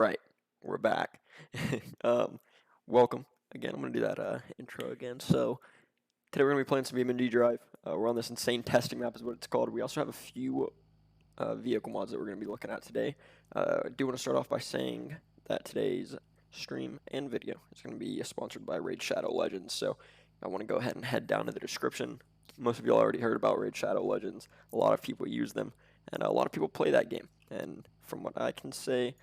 Right, we're back. um, Welcome again. I'm gonna do that intro again. So today we're gonna be playing some BeamNG Drive. We're on this insane testing map, is what it's called. We also have a few vehicle mods that we're gonna be looking at today. I do want to start off by saying that today's stream and video is gonna be sponsored by Raid Shadow Legends. So I want to go ahead and head down to the description. Most of you already heard about Raid Shadow Legends. A lot of people use them, and a lot of people play that game. And from what I can say,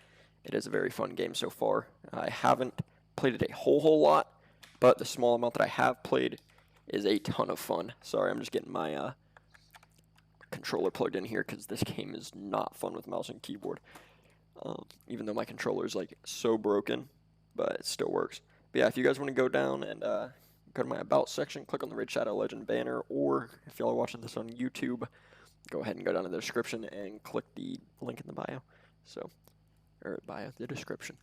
it is a very fun game so far. I haven't played it a whole lot, but the small amount that I have played is a ton of fun. Sorry, I'm just getting my controller plugged in here because this game is not fun with mouse and keyboard. Even though my controller is like so broken, but it still works. But yeah, if you guys want to go down and go to my About section, click on the Raid Shadow Legend banner, or if y'all are watching this on YouTube, go ahead and go down to the description and click the link in the bio. So, or bio, the description.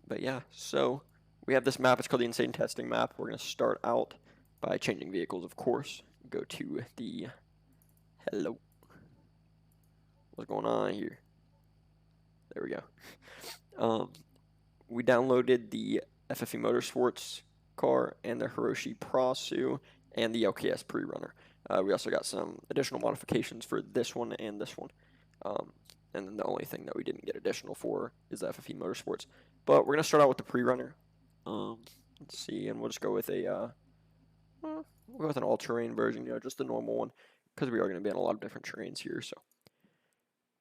But yeah, so we have this map. It's called the Insane Testing Map. We're going to start out by changing vehicles, of course. Go to the... Hello. What's going on here? There we go. We downloaded the FFE Motorsports car and the Hiroshi Prasu and the LKS Prerunner. We also got some additional modifications for this one and this one. And then the only thing that we didn't get additional for is the FFE Motorsports. But we're going to start out with the Prerunner. Let's see, and we'll just go with a we'll go with an all-terrain version, just the normal one, because we are going to be on a lot of different terrains here. So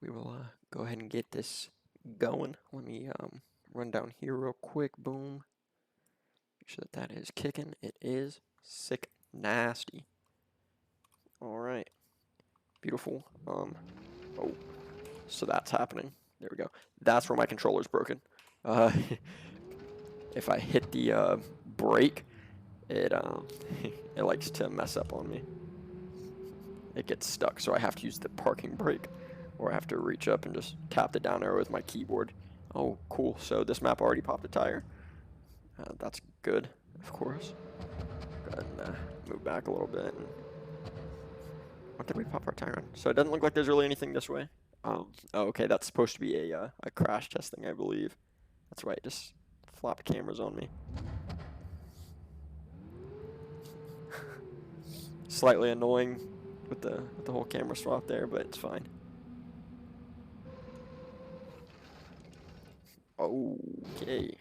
we will go ahead and get this going. Let me run down here real quick. Boom. Make sure that is kicking. It is sick, nasty. All right, beautiful. Oh, so that's happening. There we go. That's where my controller's broken. If I hit the brake, it it likes to mess up on me. It gets stuck, so I have to use the parking brake, or I have to reach up and just tap the down arrow with my keyboard. Oh, cool. So this map already popped a tire. That's good, of course. Go ahead and move back a little bit. And what did we pop our tire on? So it doesn't look like there's really anything this way. Oh, okay, that's supposed to be a crash test thing, I believe. That's right, just flopped cameras on me. Slightly annoying with the whole camera swap there, but it's fine. Okay.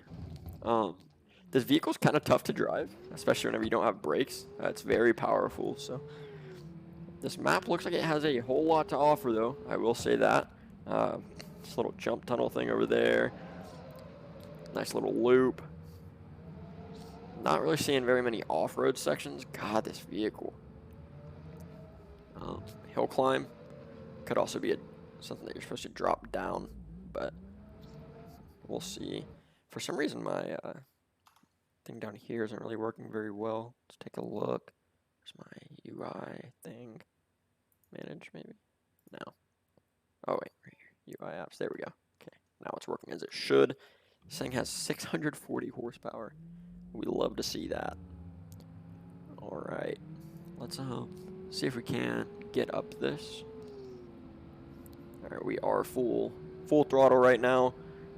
This vehicle's kind of tough to drive, especially whenever you don't have brakes. It's very powerful, so this map looks like it has a whole lot to offer, though. I will say that. This little jump tunnel thing over there. Nice little loop. Not really seeing very many off-road sections. God, this vehicle. Hill climb. Could also be something that you're supposed to drop down, but we'll see. For some reason, my thing down here isn't really working very well. Let's take a look. There's my UI thing. Manage, maybe? No. Oh, wait, right here. UI apps. There we go. Okay, now it's working as it should. This thing has 640 horsepower. We love to see that. All right, let's see if we can get up this. All right, we are full throttle right now.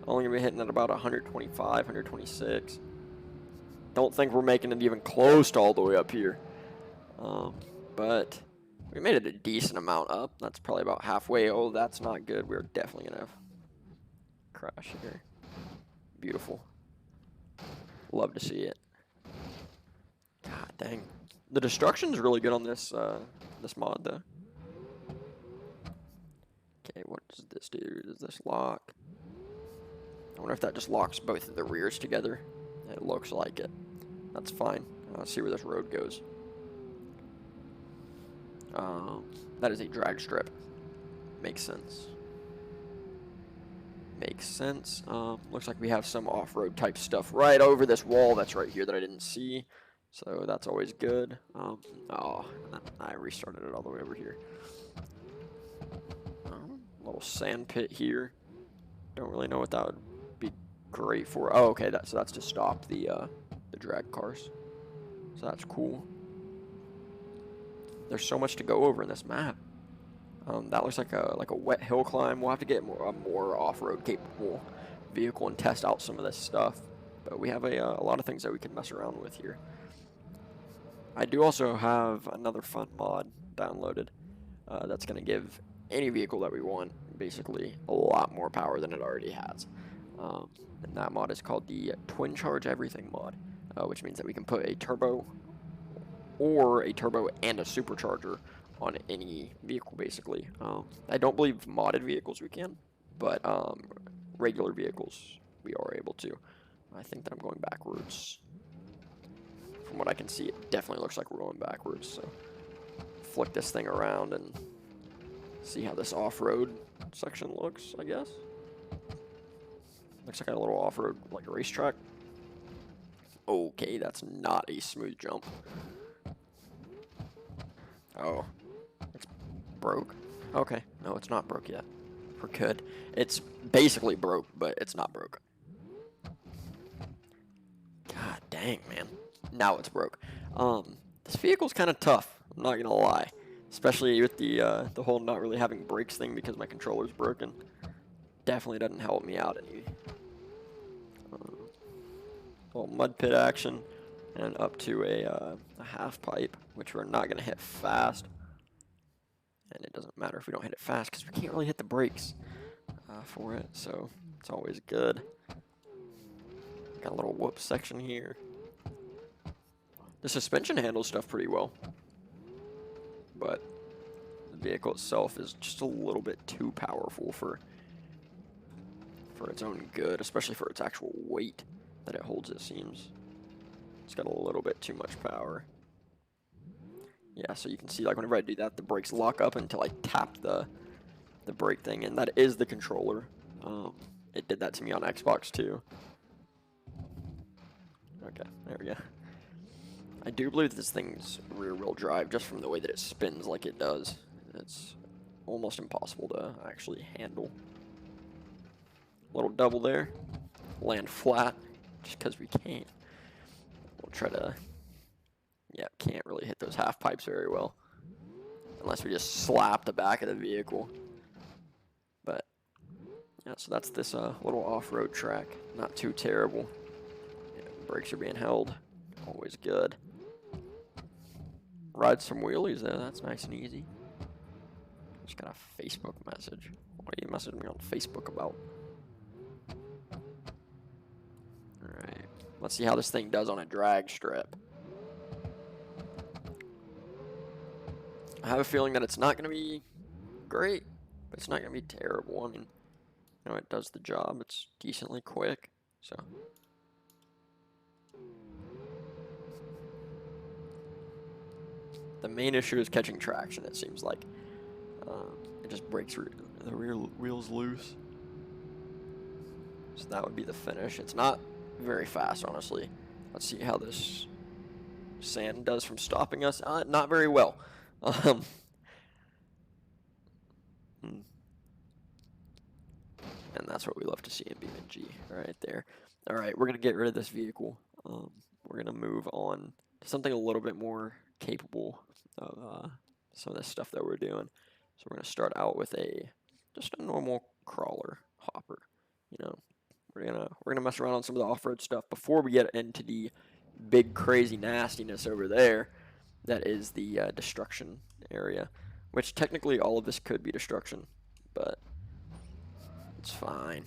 Only gonna be hitting at about 125, 126. Don't think we're making it even close to all the way up here. But we made it a decent amount up. That's probably about halfway. Oh, that's not good. We're definitely gonna crash here. Beautiful. Love to see it. God dang. The destruction's really good on this this mod though. Okay, what does this do? Does this lock? I wonder if that just locks both of the rears together. It looks like it. That's fine. Let's see where this road goes. That is a drag strip. Makes sense. Makes sense. Looks like we have some off-road type stuff right over this wall that's right here that I didn't see. So that's always good. Oh, I restarted it all the way over here. Little sand pit here. Don't really know what that would be great for. Oh, okay. So that's to stop the drag cars. So that's cool. There's so much to go over in this map. That looks like a wet hill climb. We'll have to get more off-road capable vehicle and test out some of this stuff. But we have a lot of things that we can mess around with here. I do also have another fun mod downloaded that's going to give any vehicle that we want basically a lot more power than it already has. And that mod is called the Twin Charge Everything mod, which means that we can put a turbo or a turbo and a supercharger on any vehicle basically. I don't believe modded vehicles we can, but regular vehicles we are able to. I think that I'm going backwards. From what I can see, it definitely looks like we're going backwards, so flick this thing around and see how this off-road section looks, I guess. Looks like a little off-road, like a racetrack. Okay, that's not a smooth jump. Oh, it's broke. Okay, no, it's not broke yet. We're good. It's basically broke, but it's not broke. God dang, man. Now it's broke. This vehicle's kind of tough, I'm not gonna lie. Especially with the whole not really having brakes thing because my controller's broken. Definitely doesn't help me out any. Little mud pit action, and up to a half pipe, which we're not gonna hit fast. And it doesn't matter if we don't hit it fast because we can't really hit the brakes for it, so it's always good. Got a little whoop section here. The suspension handles stuff pretty well, but the vehicle itself is just a little bit too powerful for its own good, especially for its actual weight that it holds, it seems. It's got a little bit too much power. Yeah, so you can see, like, whenever I do that, the brakes lock up until I tap the brake thing, and that is the controller. It did that to me on Xbox too. Okay, there we go. I do believe this thing's rear-wheel drive just from the way that it spins like it does. It's almost impossible to actually handle. Little double there. Land flat just because we can't. We'll try to... Yeah, can't really hit those half pipes very well. Unless we just slap the back of the vehicle. But, yeah, so that's this little off-road track. Not too terrible. Yeah, brakes are being held. Always good. Ride some wheelies though, that's nice and easy. Just got a Facebook message. What are you messaging me on Facebook about? Alright, let's see how this thing does on a drag strip. I have a feeling that it's not going to be great, but it's not going to be terrible. I mean, you know, it does the job. It's decently quick, so. The main issue is catching traction, it seems like. It just breaks the rear wheels loose. So that would be the finish. It's not very fast, honestly. Let's see how this sand does from stopping us. Not very well. And that's what we love to see in BeamNG right there. Alright, we're going to get rid of this vehicle. We're going to move on to something a little bit more capable of some of this stuff that we're doing. So we're going to start out with just a normal crawler hopper. You know, we're gonna mess around on some of the off-road stuff before we get into the big crazy nastiness over there. That is the destruction area, which technically all of this could be destruction, but it's fine.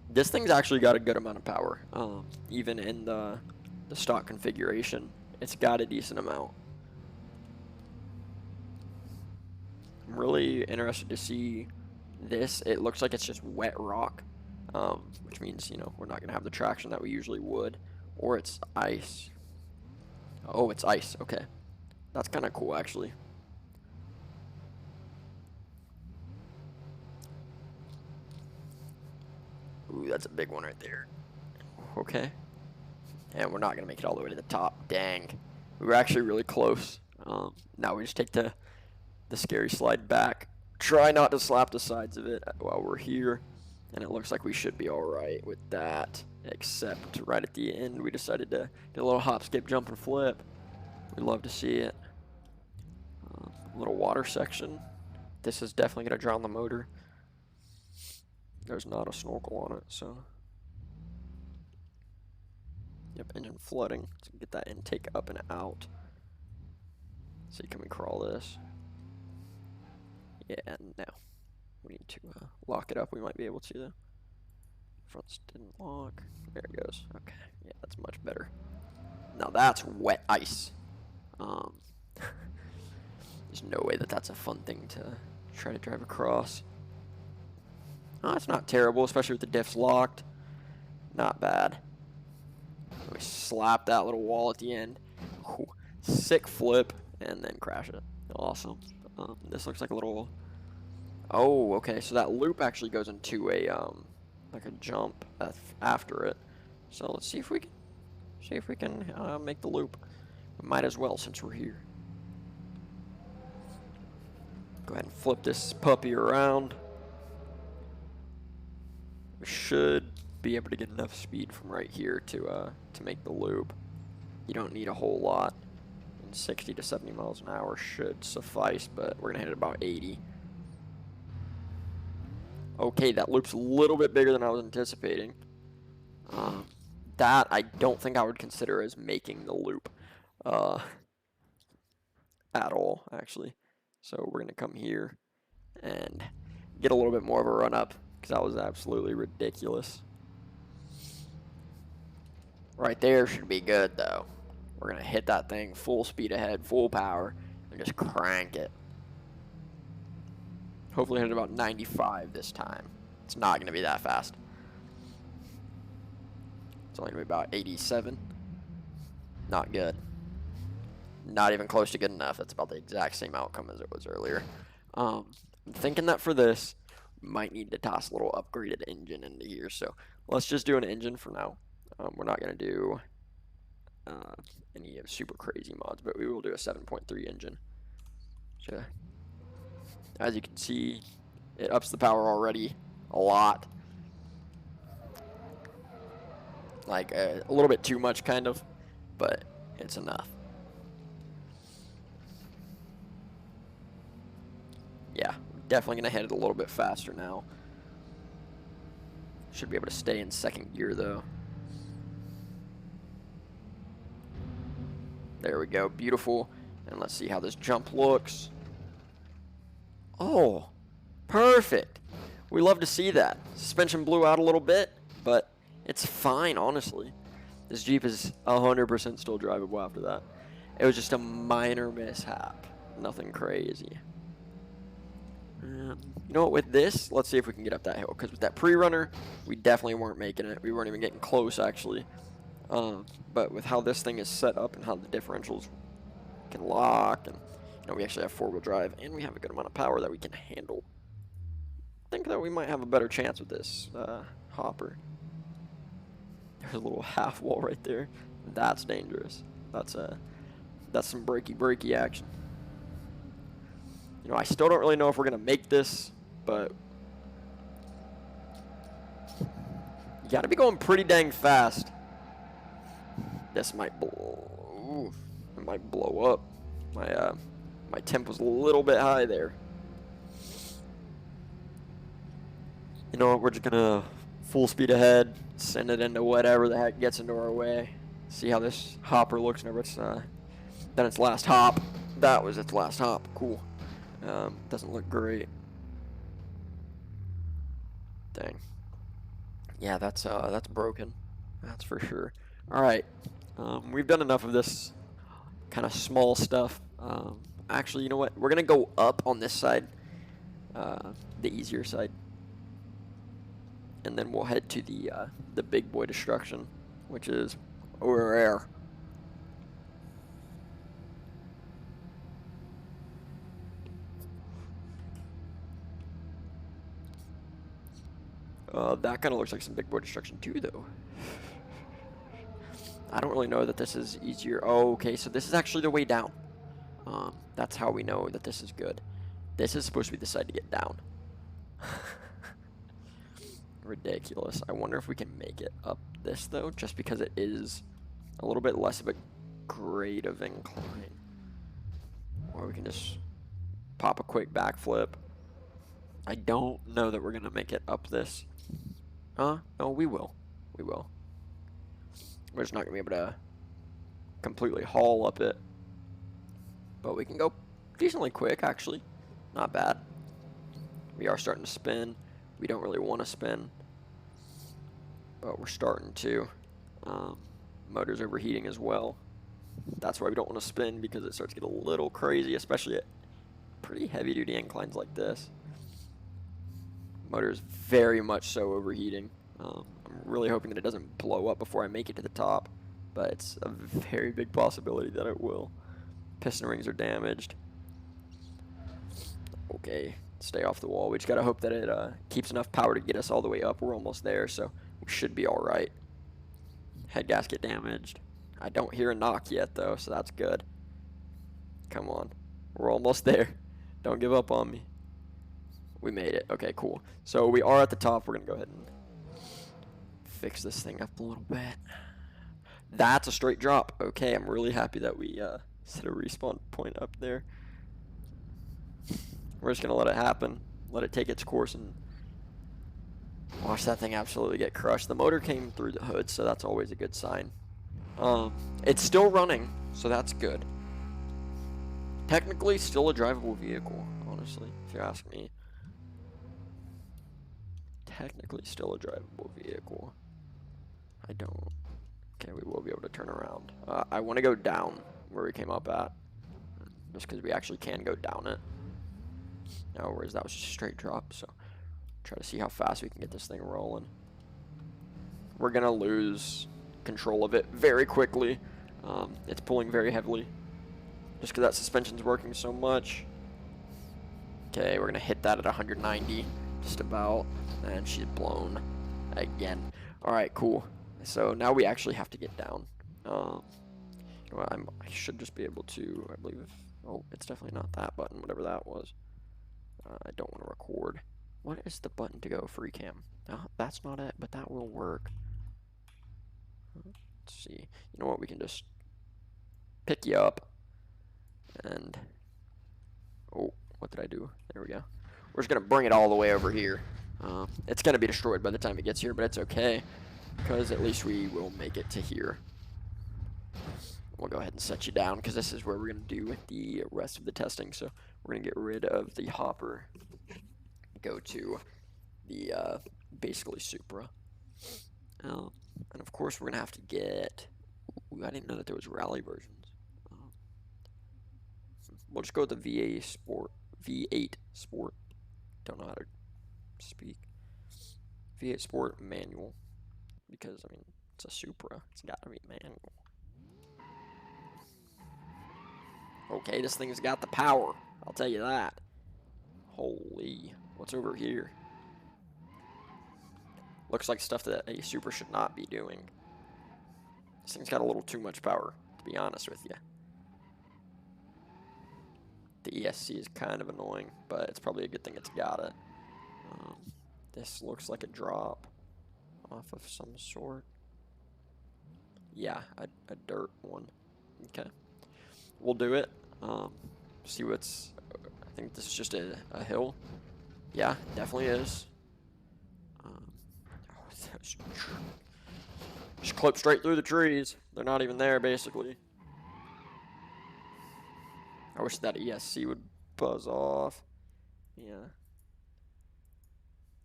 This thing's actually got a good amount of power, even in the stock configuration. It's got a decent amount. I'm really interested to see this. It looks like it's just wet rock, which means, you know, we're not going to have the traction that we usually would. Or it's ice. Oh, it's ice. Okay. That's kind of cool, actually. Ooh, that's a big one right there. Okay. And we're not going to make it all the way to the top. Dang. We were actually really close. Now we just take the scary slide back. Try not to slap the sides of it while we're here. And it looks like we should be alright with that. Except right at the end, we decided to do a little hop, skip, jump, and flip. We love to see it. Little water section. This is definitely going to drown the motor. There's not a snorkel on it, so. Yep, engine flooding. So get that intake up and out. See, can we crawl this? Yeah, no. We need to lock it up. We might be able to, though. Fronts didn't lock. There it goes. Okay, yeah, that's much better. Now that's wet ice. There's no way that that's a fun thing to try to drive across. Oh, it's not terrible, especially with the diffs locked. Not bad. We slap that little wall at the end. Ooh, sick flip, and then crash it. Awesome. This looks like a little... Oh, okay, so that loop actually goes into a, like a jump after it. So let's see if we can, make the loop. We might as well since we're here. Go ahead and flip this puppy around. We should be able to get enough speed from right here to make the loop. You don't need a whole lot. And 60 to 70 miles an hour should suffice, but we're gonna hit about 80. Okay, that loop's a little bit bigger than I was anticipating. That I don't think I would consider as making the loop at all, actually. So we're gonna come here and get a little bit more of a run up, because that was absolutely ridiculous. Right there should be good, though. We're going to hit that thing full speed ahead, full power, and just crank it. Hopefully hit about 95 this time. It's not going to be that fast. It's only going to be about 87. Not good. Not even close to good enough. That's about the exact same outcome as it was earlier. I'm thinking that for this, we might need to toss a little upgraded engine into here. So let's just do an engine for now. We're not going to do any super crazy mods, but we will do a 7.3 engine. So, as you can see, it ups the power already a lot. Like a little bit too much, kind of, but it's enough. Yeah, definitely going to hit it a little bit faster now. Should be able to stay in second gear, though. There we go, beautiful. And let's see how this jump looks. Oh, perfect. We love to see that. Suspension blew out a little bit, but it's fine, honestly. This Jeep is 100% still drivable after that. It was just a minor mishap. Nothing crazy. You know what, with this, let's see if we can get up that hill. Because with that Prerunner, we definitely weren't making it. We weren't even getting close, actually. But with how this thing is set up and how the differentials can lock, and we actually have four-wheel drive, and we have a good amount of power that we can handle. I think that we might have a better chance with this hopper. There's a little half wall right there. That's dangerous. That's some breaky action. I still don't really know if we're gonna make this, but you gotta be going pretty dang fast. This might blow. It might blow up. My temp was a little bit high there. You know what? We're just gonna full speed ahead, send it into whatever the heck gets into our way. See how this hopper looks whenever it's done its last hop. That was its last hop. Cool. Doesn't look great. Dang. Yeah, that's broken. That's for sure. All right. We've done enough of this kind of small stuff. Actually, you know what? We're gonna go up on this side, the easier side, and then we'll head to the big boy destruction, which is over there. That kind of looks like some big boy destruction too, though. I don't really know that this is easier. Oh, okay, so this is actually the way down. That's how we know that this is good. This is supposed to be the side to get down. Ridiculous. I wonder if we can make it up this, though, just because it is a little bit less of a grade of incline. Or we can just pop a quick backflip. I don't know that we're going to make it up this. No, we will. We will. We're just not going to be able to completely haul up it. But we can go decently quick, actually. Not bad. We are starting to spin. We don't really want to spin, but we're starting to. Motor's overheating as well. That's why we don't want to spin, because it starts to get a little crazy, especially at pretty heavy-duty inclines like this. Motor's very much so overheating. I'm really hoping that it doesn't blow up before I make it to the top, but it's a very big possibility that it will. Piston rings are damaged. Okay, stay off the wall. We just gotta hope that it keeps enough power to get us all the way up. We're almost there, so we should be all right. Head gasket damaged. I don't hear a knock yet, though, so that's good. Come on. We're almost there. Don't give up on me. We made it. Okay, cool. So we are at the top. We're going to go ahead and fix this thing up a little bit. That's a straight drop. Okay, I'm really happy that we set a respawn point up there. We're just going to let it happen. Let it take its course and watch that thing absolutely get crushed. The motor came through the hood, so that's always a good sign. It's still running, so that's good. Technically, still a drivable vehicle, honestly, if you ask me. Technically, still a drivable vehicle. I don't. Okay, we will be able to turn around. I want to go down where we came up at, just because we actually can go down it. No, whereas that was just a straight drop, so try to see how fast we can get this thing rolling. We're going to lose control of it very quickly. It's pulling very heavily just because that suspension's working so much. Okay, we're going to hit that at 190 just about, and she's blown again. Alright, cool. So now we actually have to get down. Well, I should just be able to, I believe. Oh, it's definitely not that button, whatever that was. I don't want to record. What is the button to go free cam? That's not it, but that will work. Let's see. You know what? We can just pick you up. And oh, what did I do? There we go. We're just gonna bring it all the way over here. It's gonna be destroyed by the time it gets here, but it's okay, because at least we will make it to here. We'll go ahead and set you down, because this is where we're gonna do the rest of the testing. So we're gonna get rid of the hopper, go to the basically Supra. And of course we're gonna have to get. Ooh, I didn't know that there was rally versions. We'll just go with the V8 Sport. Don't know how to speak. V8 Sport manual, because I mean it's a Supra. It's gotta be manual. Okay, this thing's got the power. I'll tell you that. Holy, what's over here? Looks like stuff that a Supra should not be doing. This thing's got a little too much power, to be honest with you. The ESC is kind of annoying, but it's probably a good thing it's got it. This looks like a drop off of some sort. Yeah, a dirt one. Okay. We'll do it. See what's. I think this is just a hill. Yeah, definitely is. Just clip straight through the trees. They're not even there, basically. I wish that ESC would buzz off. Yeah.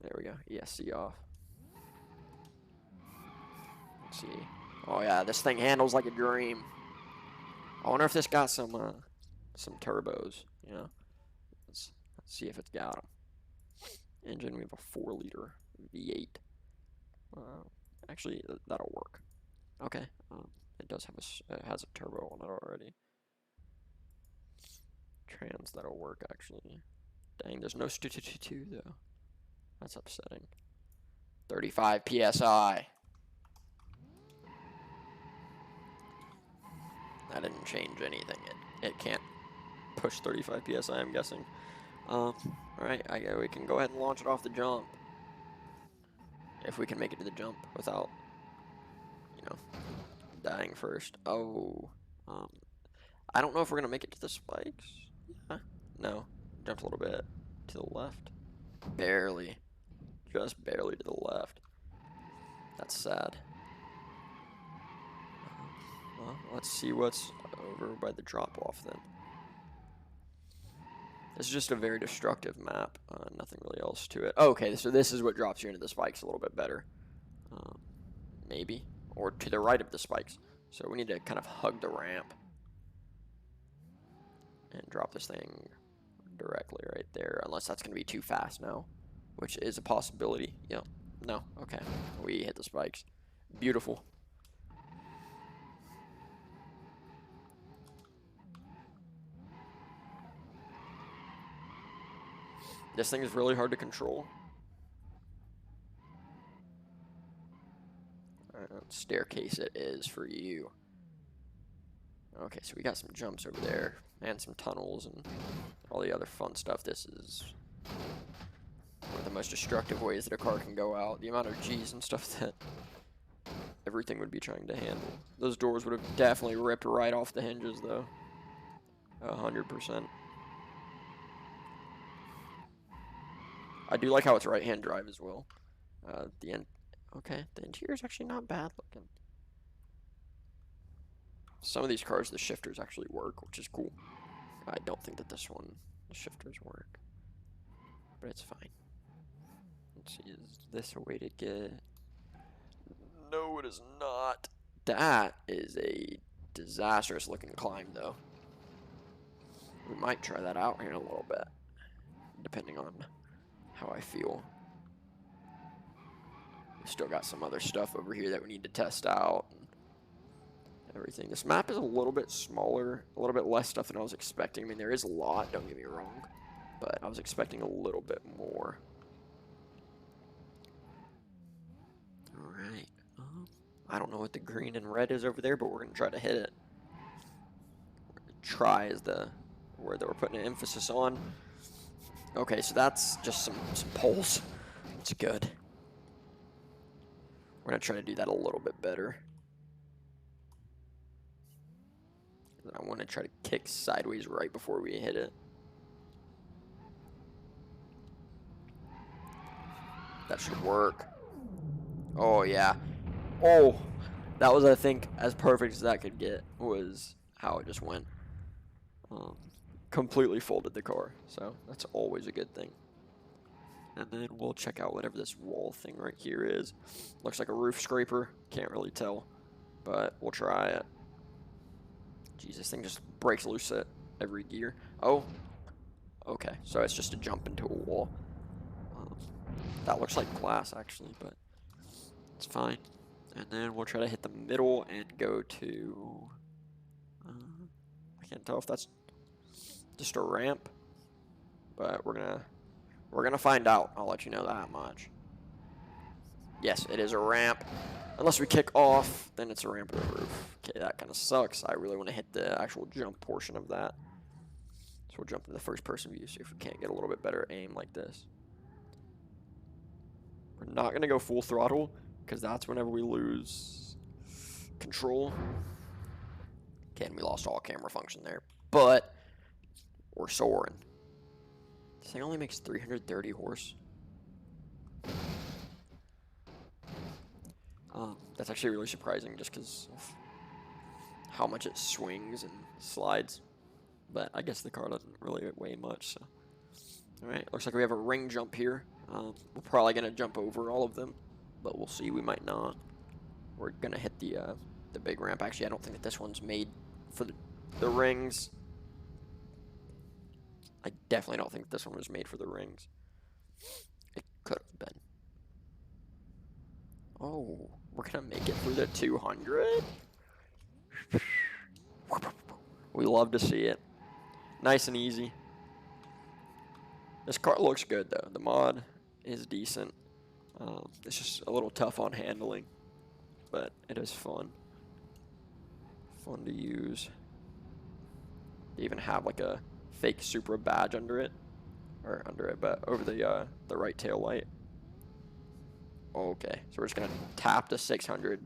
There we go. ESC off. Let's see. Oh yeah, this thing handles like a dream. I wonder if this got some turbos. You know. Let's see if it's got them. Engine, we have a 4-liter V8. Actually, that'll work. Okay. It does have it has a turbo on it already. Trans, that'll work actually. Dang, there's no 2 though. That's upsetting. 35 PSI. That didn't change anything. It can't push 35 PSI, I'm guessing. Alright, we can go ahead and launch it off the jump. If we can make it to the jump without, you know, dying first. Oh, I don't know if we're gonna make it to the spikes. Yeah, no, jumped a little bit to the left, barely, just barely to the left. That's sad. Well, let's see what's over by the drop-off then. This is just a very destructive map. Nothing really else to it. Oh, okay, so this is what drops you into the spikes a little bit better. Maybe. Or to the right of the spikes. So we need to kind of hug the ramp. And drop this thing directly right there. Unless that's going to be too fast now. Which is a possibility. Yep. No. Okay. We hit the spikes. Beautiful. This thing is really hard to control. Staircase it is for you. Okay, so we got some jumps over there. And some tunnels and all the other fun stuff. This is one of the most destructive ways that a car can go out. The amount of G's and stuff that everything would be trying to handle. Those doors would have definitely ripped right off the hinges, though. 100%. I do like how it's right-hand drive as well. Okay, the interior is actually not bad looking. Some of these cars, the shifters actually work, which is cool. I don't think that this one, the shifters work. But it's fine. Let's see, is this a way to get... No, it is not. That is a disastrous looking climb, though. We might try that out here in a little bit, depending on how I feel. We still got some other stuff over here that we need to test out and everything. This map is a little bit smaller, a little bit less stuff than I was expecting. I mean, there is a lot, don't get me wrong, but I was expecting a little bit more. Alright. I don't know what the green and red is over there, but we're going to try to hit it. Try is the word that we're putting an emphasis on. Okay, so that's just some poles. It's good. We're going to try to do that a little bit better. I want to try to kick sideways right before we hit it. That should work. Oh, yeah. Oh, that was, I think, as perfect as that could get, was how it just went. Completely folded the car, so that's always a good thing. And then we'll check out whatever this wall thing right here is. Looks like a roof scraper. Can't really tell, but we'll try it. Jeez, this thing just breaks loose at every gear. Oh, okay, so it's just a jump into a wall. That looks like glass, actually, but it's fine. And then we'll try to hit the middle and go to... I can't tell if that's just a ramp, but we're gonna find out. I'll let you know that much. Yes, it is a ramp. Unless we kick off, then it's a ramp or a roof. Okay, that kind of sucks. I really want to hit the actual jump portion of that. So we'll jump into the first person view, see if we can't get a little bit better aim like this. We're not going to go full throttle, because that's whenever we lose control. Okay, and we lost all camera function there. But we're soaring. This thing only makes 330 horse. That's actually really surprising just because of how much it swings and slides. But I guess the car doesn't really weigh much. So. Alright, looks like we have a ring jump here. We're probably going to jump over all of them, but we'll see. We might not. We're going to hit the big ramp. Actually, I don't think that this one's made for the rings. I definitely don't think this one was made for the rings. It could have been. Oh, we're going to make it through the 200? We love to see it. Nice and easy. This car looks good, though. The mod is decent. It's just a little tough on handling, but it is fun. Fun to use. They even have like a fake Supra badge under it, but over the right tail light. Okay, so we're just gonna tap the 600,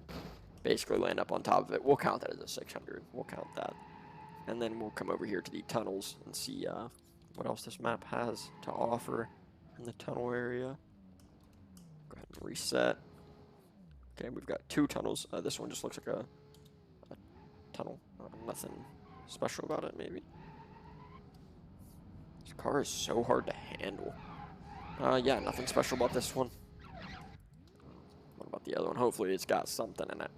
basically land up on top of it. We'll count that as a 600. We'll count that, and then we'll come over here to the tunnels and see what else this map has to offer in the tunnel area. Go ahead and reset. Okay, we've got 2 tunnels. This one just looks like a tunnel. Nothing special about it, maybe. This car is so hard to handle. Yeah, nothing special about this one. What about the other one? Hopefully it's got something in it.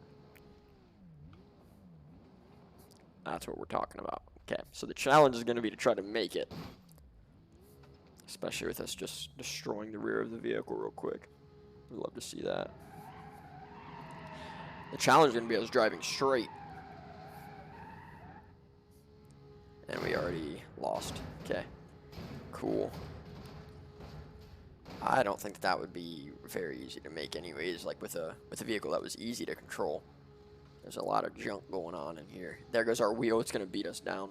That's what we're talking about. Okay, so the challenge is going to be to try to make it. Especially with us just destroying the rear of the vehicle real quick. We'd love to see that. The challenge is going to be us driving straight. And we already lost. Okay, cool. I don't think that would be very easy to make anyways, like with a vehicle that was easy to control. There's a lot of junk going on in here. There goes our wheel. It's going to beat us down.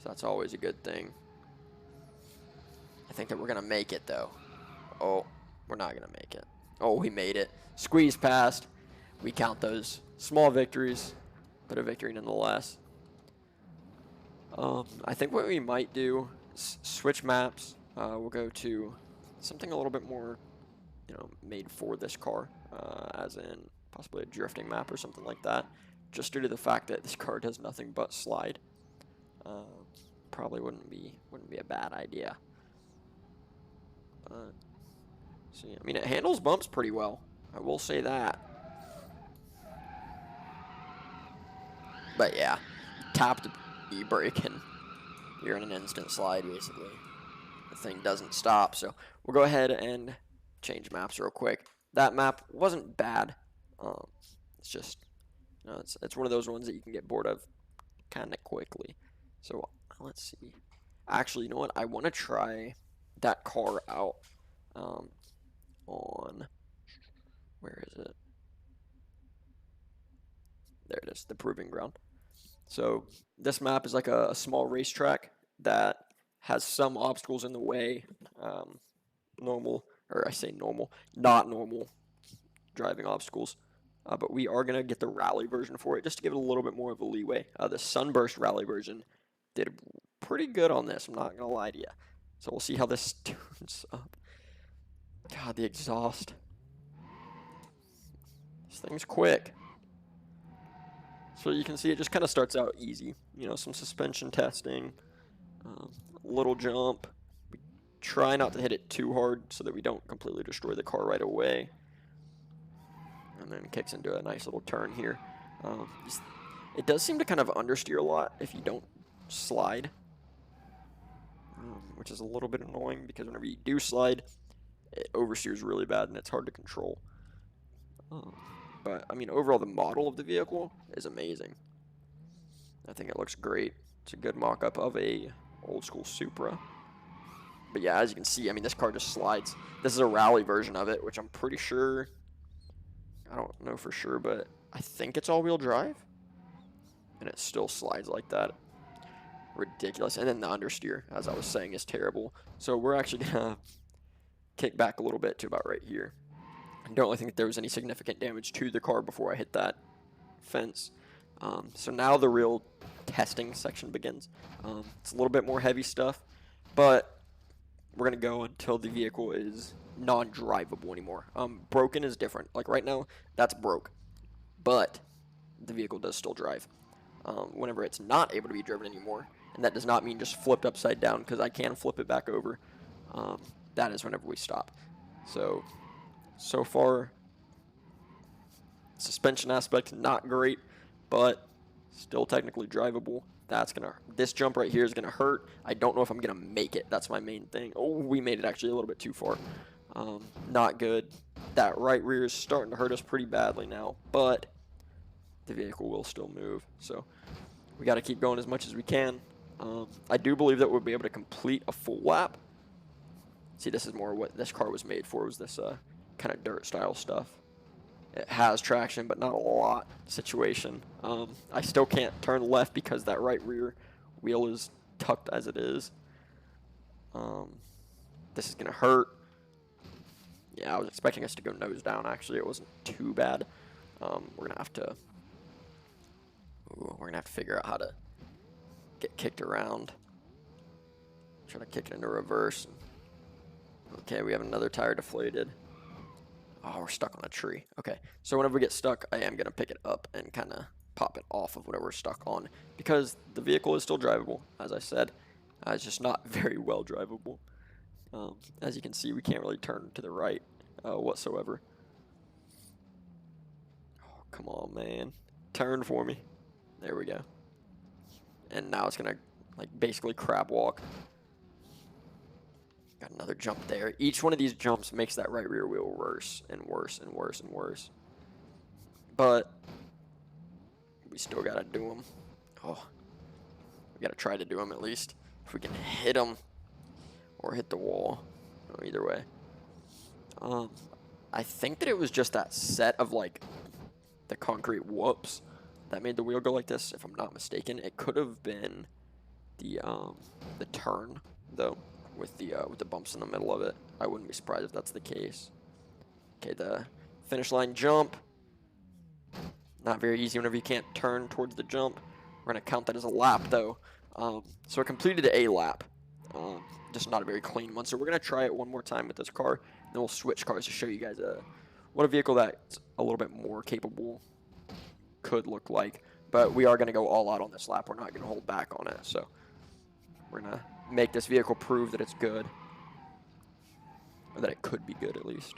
So that's always a good thing. I think that we're going to make it, though. Oh, we're not going to make it. Oh, we made it. Squeeze past. We count those small victories, but a victory nonetheless. I think what we might do is switch maps. We'll go to something a little bit more, made for this car, as in possibly a drifting map or something like that. Just due to the fact that this car does nothing but slide, probably wouldn't be a bad idea. See, I mean, it handles bumps pretty well. I will say that. But yeah, tap the e-brake and you're in an instant slide basically. The thing doesn't stop, so we'll go ahead and change maps real quick. That map wasn't bad. It's just, it's one of those ones that you can get bored of kind of quickly. So let's see. Actually, you know what? I want to try that car out on, where is it? There it is, the Proving Ground. So this map is like a small racetrack that has some obstacles in the way. Normal, or I say normal, not normal driving obstacles. But we are going to get the rally version for it just to give it a little bit more of a leeway. The Sunburst rally version did pretty good on this, I'm not going to lie to you. So we'll see how this turns up. God, the exhaust. This thing's quick. So you can see it just kind of starts out easy. Some suspension testing, little jump. We try not to hit it too hard so that we don't completely destroy the car right away. And then kicks into a nice little turn here. It does seem to kind of understeer a lot if you don't slide, which is a little bit annoying because whenever you do slide, it oversteers really bad and it's hard to control. But, I mean, overall, the model of the vehicle is amazing. I think it looks great. It's a good mock-up of a old-school Supra. But, yeah, as you can see, I mean, this car just slides. This is a rally version of it, which I'm pretty sure, I don't know for sure, but I think it's all-wheel drive. And it still slides like that. Ridiculous. And then the understeer, as I was saying, is terrible. So we're actually going to kick back a little bit to about right here. I don't really think that there was any significant damage to the car before I hit that fence. So now the real testing section begins. It's a little bit more heavy stuff, but we're going to go until the vehicle is non-drivable anymore. Broken is different. Like right now, that's broke, but the vehicle does still drive. Whenever it's not able to be driven anymore, and that does not mean just flipped upside down, because I can flip it back over, that is whenever we stop. So far, suspension aspect not great, but still technically drivable. This jump right here is gonna hurt. I don't know if I'm gonna make it. That's my main thing. Oh, we made it actually a little bit too far. Not good. That right rear is starting to hurt us pretty badly now, but the vehicle will still move. So we got to keep going as much as we can. I do believe that we'll be able to complete a full lap. See, this is more what this car was made for, was this kind of dirt style stuff. It has traction, but not a lot situation. I still can't turn left because that right rear wheel is tucked as it is. This is going to hurt. Yeah, I was expecting us to go nose down, actually. It wasn't too bad. We're going to have to figure out how to get kicked around. Try to kick it into reverse. Okay, we have another tire deflated. Oh, we're stuck on a tree. Okay, so whenever we get stuck, I am gonna pick it up and kind of pop it off of whatever we're stuck on, because the vehicle is still drivable, as I said. It's just not very well drivable. As you can see, we can't really turn to the right whatsoever. Oh, come on, man. Turn for me. There we go. And now it's gonna like basically crab walk. Got another jump there. Each one of these jumps makes that right rear wheel worse and worse and worse and worse. But we still gotta do them. Oh, we gotta try to do them at least. If we can hit them or hit the wall. Oh, either way. I think that it was just that set of like the concrete whoops that made the wheel go like this, if I'm not mistaken. It could have been the turn though, with the bumps in the middle of it. I wouldn't be surprised if that's the case. Okay, the finish line jump. Not very easy whenever you can't turn towards the jump. We're gonna count that as a lap though. So I completed a lap. Just not a very clean one. So we're gonna try it one more time with this car, and then we'll switch cars to show you guys what a vehicle that's a little bit more capable could look like. But we are gonna go all out on this lap. We're not gonna hold back on it. So we're gonna make this vehicle prove that it's good, or that it could be good at least.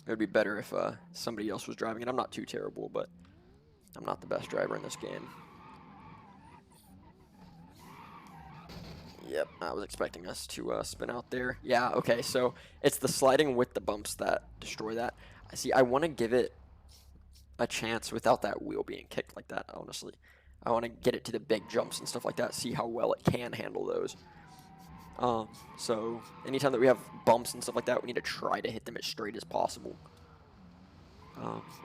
It would be better if somebody else was driving it. I'm not too terrible, but I'm not the best driver in this game. Yep, I was expecting us to spin out there. Yeah, okay, so it's the sliding with the bumps that destroy that. See, I want to give it a chance without that wheel being kicked like that, honestly. I want to get it to the big jumps and stuff like that, see how well it can handle those. So anytime that we have bumps and stuff like that, we need to try to hit them as straight as possible.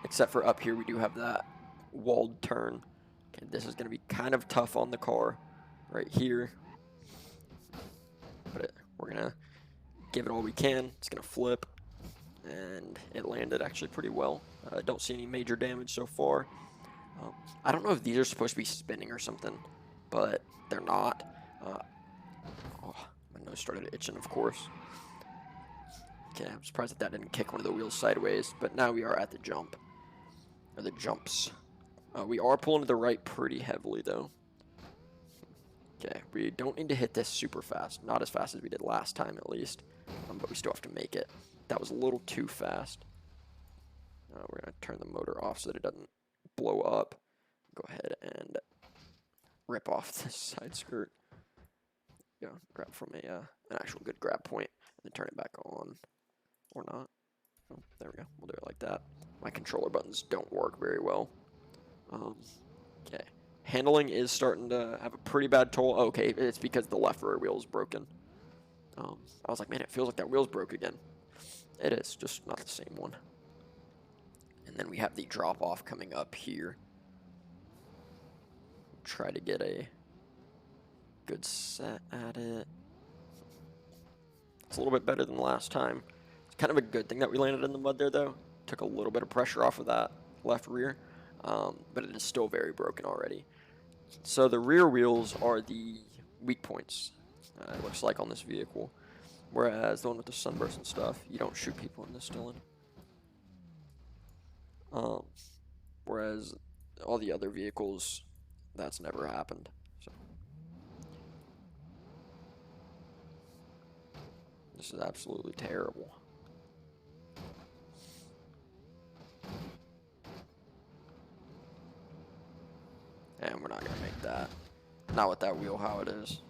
Except for up here, we do have that walled turn. Okay, this is going to be kind of tough on the car right here. But we're going to give it all we can. It's going to flip. And it landed actually pretty well. I don't see any major damage so far. I don't know if these are supposed to be spinning or something, but they're not. Oh, my nose started itching, of course. Okay, I'm surprised that didn't kick one of the wheels sideways, but now we are at the jump. Or the jumps. We are pulling to the right pretty heavily, though. Okay, we don't need to hit this super fast. Not as fast as we did last time, at least. But we still have to make it. That was a little too fast. We're going to turn the motor off so that it doesn't blow up. Go ahead and rip off this side skirt. Grab from an actual good grab point, and then turn it back on. Or not. Oh, there we go. We'll do it like that. My controller buttons don't work very well. Okay. Handling is starting to have a pretty bad toll. Okay, it's because the left rear wheel is broken. I was like, man, it feels like that wheel's broke again. It is, just not the same one. And then we have the drop off coming up here. Try to get a good set at it. It's a little bit better than last time. It's kind of a good thing that we landed in the mud there, though. Took a little bit of pressure off of that left rear, but it is still very broken already. So the rear wheels are the weak points, it looks like, on this vehicle. Whereas the one with the sunburst and stuff, you don't shoot people in this, Dylan. Whereas all the other vehicles, that's never happened. So this is absolutely terrible. And we're not going to make that. Not with that wheel how it is.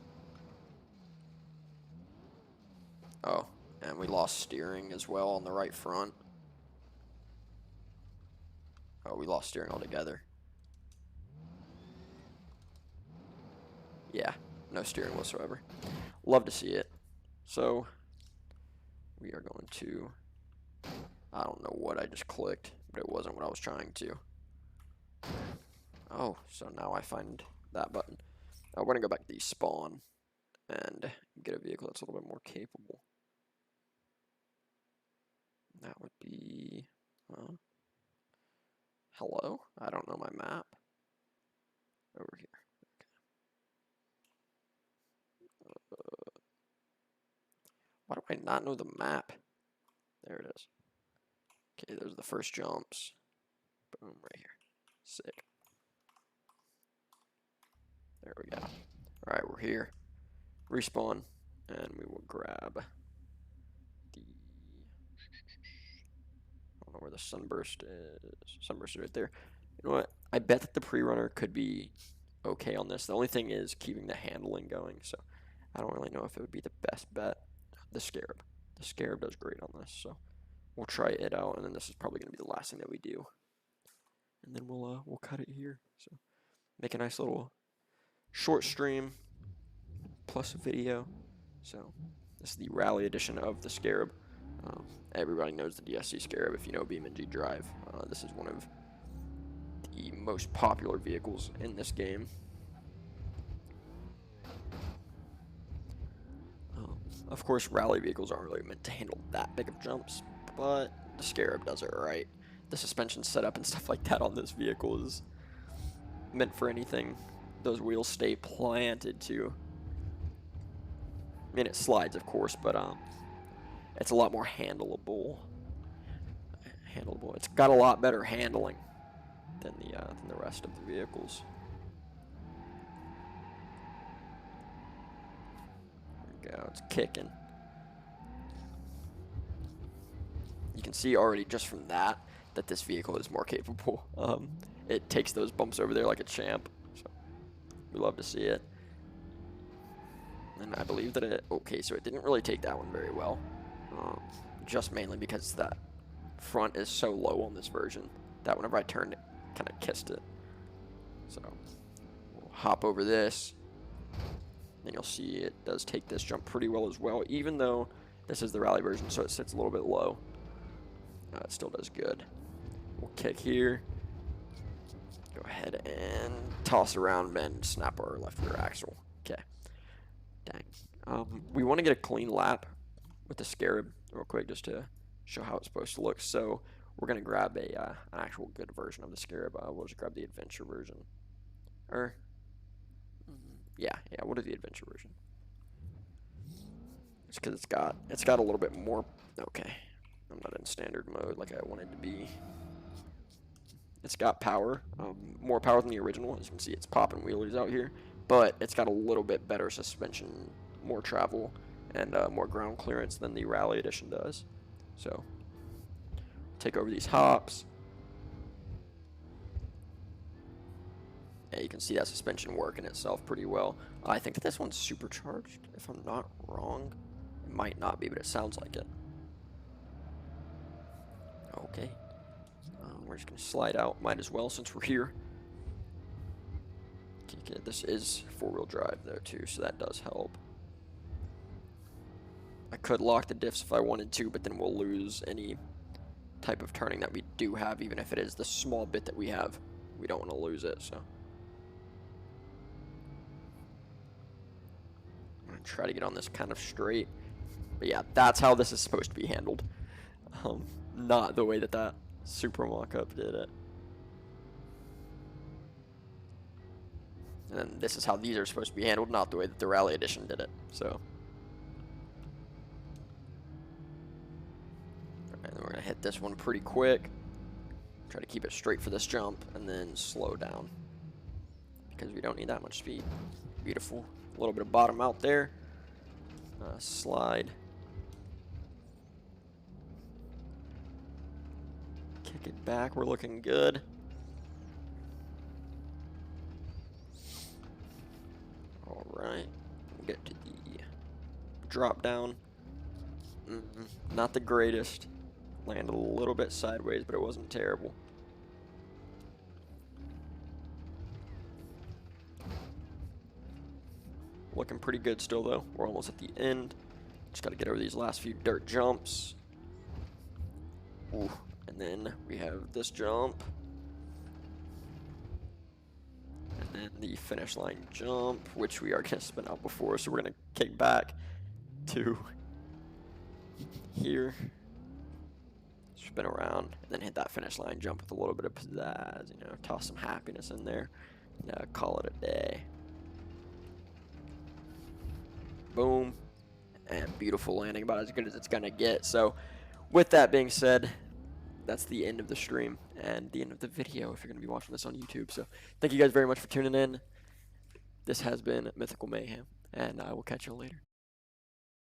Oh, and we lost steering as well on the right front. Oh, we lost steering altogether. Yeah, no steering whatsoever. Love to see it. So we are going to, I don't know what I just clicked, but it wasn't what I was trying to. Oh, so now I find that button. We're going to go back to the spawn and get a vehicle that's a little bit more capable. That would be, hello? I don't know my map. Over here. Why do I not know the map? There it is. Okay, those are the first jumps. Boom, right here. Sick. There we go. Alright, we're here. Respawn, and we will grab the... I don't know where the sunburst is. Sunburst is right there. You know what? I bet that the Prerunner could be okay on this. The only thing is keeping the handling going, so I don't really know if it would be the best bet. The Scarab. The Scarab does great on this, so we'll try it out, and then this is probably going to be the last thing that we do. And then we'll cut it here. So make a nice little short stream plus a video. So this is the rally edition of the Scarab. Everybody knows the DSC Scarab if you know BeamNG Drive. This is one of the most popular vehicles in this game. Of course, rally vehicles aren't really meant to handle that big of jumps, but the Scarab does it right. The suspension setup and stuff like that on this vehicle is meant for anything. Those wheels stay planted too. I mean, it slides, of course, but it's a lot more handleable. It's got a lot better handling than the rest of the vehicles. There we go. It's kicking. You can see already just from that this vehicle is more capable. It takes those bumps over there like a champ. So we love to see it. And I believe that okay, so it didn't really take that one very well. Just mainly because that front is so low on this version that whenever I turned it, kind of kissed it. So we'll hop over this. Then you'll see it does take this jump pretty well as well, even though this is the rally version, so it sits a little bit low. It still does good. We'll kick here. Go ahead and toss around and snap our left rear axle. Okay. Dang. We want to get a clean lap with the Scarab real quick just to show how it's supposed to look. So we're going to grab an actual good version of the Scarab. We'll just grab the adventure version. Yeah, we'll do the adventure version. Just because it's got a little bit more. Okay. I'm not in standard mode like I wanted to be. It's got power, more power than the original. As you can see, it's popping wheelies out here, but it's got a little bit better suspension, more travel, and more ground clearance than the Rally Edition does. So, take over these hops. Yeah, you can see that suspension working itself pretty well. I think that this one's supercharged, if I'm not wrong. It might not be, but it sounds like it. Okay. We're just going to slide out. Might as well since we're here. Okay, this is four-wheel drive though too, so that does help. I could lock the diffs if I wanted to, but then we'll lose any type of turning that we do have, even if it is the small bit that we have. We don't want to lose it, so. I'm going to try to get on this kind of straight. But yeah, that's how this is supposed to be handled. Not the way that Supra mock-up did it. And then this is how these are supposed to be handled, not the way that the Rally Edition did it. So. And then we're going to hit this one pretty quick. Try to keep it straight for this jump, and then slow down. Because we don't need that much speed. Beautiful. A little bit of bottom out there. Slide. Kick it back. We're looking good. Alright. We'll get to the drop down. Not the greatest. Landed a little bit sideways, but it wasn't terrible. Looking pretty good still, though. We're almost at the end. Just got to get over these last few dirt jumps. Ooh. And then we have this jump. And then the finish line jump, which we are going to spin out before. So we're going to kick back to here. Spin around, and then hit that finish line jump with a little bit of pizzazz, you know, toss some happiness in there. Yeah, call it a day. Boom. and beautiful landing, about as good as it's gonna get. So with that being said, that's the end of the stream and the end of the video if you're going to be watching this on YouTube. So thank you guys very much for tuning in. This has been Mythical Mayhem, and I will catch you later.